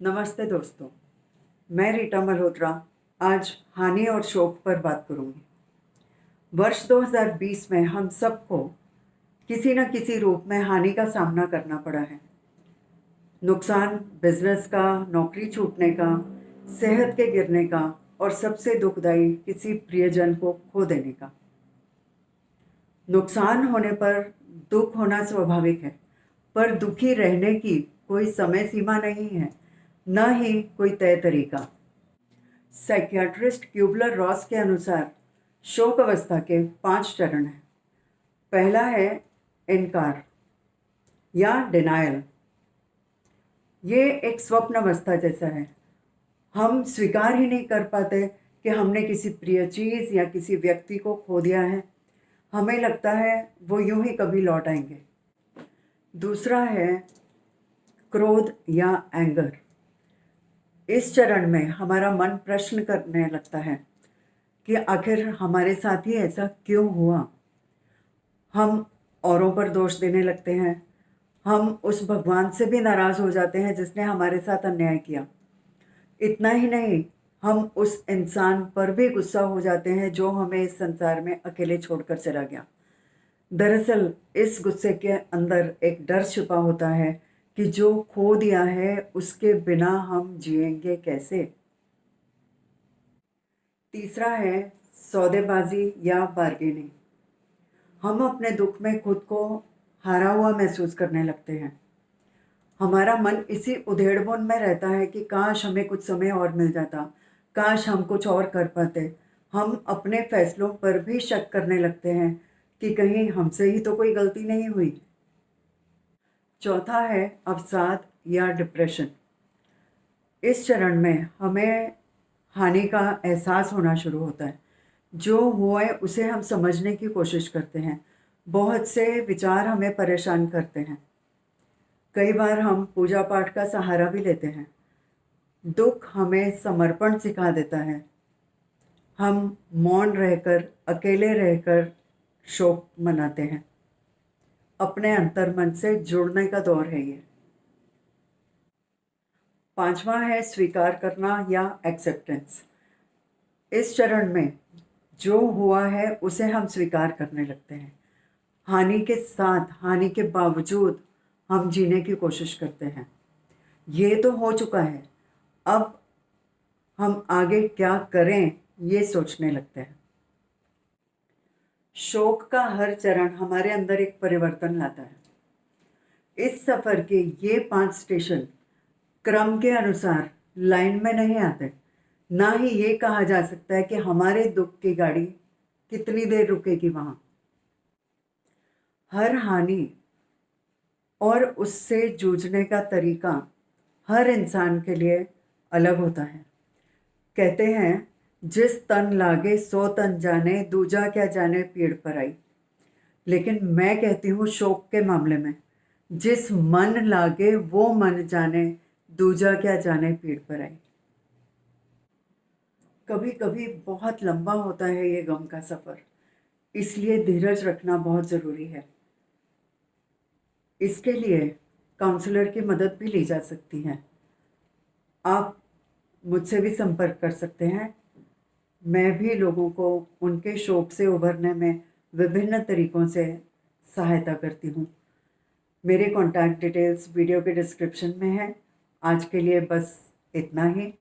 नमस्ते दोस्तों, मैं रीटा मल्होत्रा आज हानि और शोक पर बात करूंगी। वर्ष 2020 में हम सबको किसी न किसी रूप में हानि का सामना करना पड़ा है। नुकसान बिजनेस का, नौकरी छूटने का, सेहत के गिरने का और सबसे दुखदाई किसी प्रियजन को खो देने का। नुकसान होने पर दुख होना स्वाभाविक है, पर दुखी रहने की कोई समय सीमा नहीं है, न ही कोई तय तरीका। साइकियाट्रिस्ट क्यूबलर रॉस के अनुसार शोक अवस्था के 5 चरण हैं। पहला है इनकार या डिनायल। ये एक स्वप्न अवस्था जैसा है। हम स्वीकार ही नहीं कर पाते कि हमने किसी प्रिय चीज़ या किसी व्यक्ति को खो दिया है। हमें लगता है वो यूं ही कभी लौट आएंगे। दूसरा है क्रोध या एंगर। इस चरण में हमारा मन प्रश्न करने लगता है कि आखिर हमारे साथ ही ऐसा क्यों हुआ। हम औरों पर दोष देने लगते हैं। हम उस भगवान से भी नाराज़ हो जाते हैं जिसने हमारे साथ अन्याय किया। इतना ही नहीं, हम उस इंसान पर भी गुस्सा हो जाते हैं जो हमें इस संसार में अकेले छोड़कर चला गया। दरअसल इस गुस्से के अंदर एक डर छिपा होता है कि जो खो दिया है उसके बिना हम जिएंगे कैसे। तीसरा है सौदेबाजी या बार्गेनिंग। हम अपने दुख में खुद को हारा हुआ महसूस करने लगते हैं। हमारा मन इसी उधेड़बुन में रहता है कि काश हमें कुछ समय और मिल जाता, काश हम कुछ और कर पाते। हम अपने फैसलों पर भी शक करने लगते हैं कि कहीं हमसे ही तो कोई गलती नहीं हुई। चौथा है अवसाद या डिप्रेशन। इस चरण में हमें हानि का एहसास होना शुरू होता है। जो हुआ है उसे हम समझने की कोशिश करते हैं। बहुत से विचार हमें परेशान करते हैं। कई बार हम पूजा पाठ का सहारा भी लेते हैं। दुख हमें समर्पण सिखा देता है। हम मौन रहकर, अकेले रहकर शोक मनाते हैं। अपने अंतर्मन से जुड़ने का दौर है ये। पांचवा है स्वीकार करना या एक्सेप्टेंस। इस चरण में जो हुआ है उसे हम स्वीकार करने लगते हैं। हानि के साथ, हानि के बावजूद हम जीने की कोशिश करते हैं। ये तो हो चुका है, अब हम आगे क्या करें ये सोचने लगते हैं। शोक का हर चरण हमारे अंदर एक परिवर्तन लाता है। इस सफ़र के ये 5 स्टेशन क्रम के अनुसार लाइन में नहीं आते। ना ही ये कहा जा सकता है कि हमारे दुख की गाड़ी कितनी देर रुकेगी वहाँ। हर हानि और उससे जूझने का तरीका हर इंसान के लिए अलग होता है। कहते हैं जिस तन लागे सो तन जाने, दूजा क्या जाने पीड़ पर आई। लेकिन मैं कहती हूँ शोक के मामले में जिस मन लागे वो मन जाने, दूजा क्या जाने पीड़ पर आई। कभी कभी बहुत लंबा होता है ये गम का सफ़र, इसलिए धीरज रखना बहुत ज़रूरी है। इसके लिए काउंसलर की मदद भी ली जा सकती है। आप मुझसे भी संपर्क कर सकते हैं। मैं भी लोगों को उनके शोक से उभरने में विभिन्न तरीकों से सहायता करती हूँ। मेरे कॉन्टैक्ट डिटेल्स वीडियो के डिस्क्रिप्शन में है। आज के लिए बस इतना ही।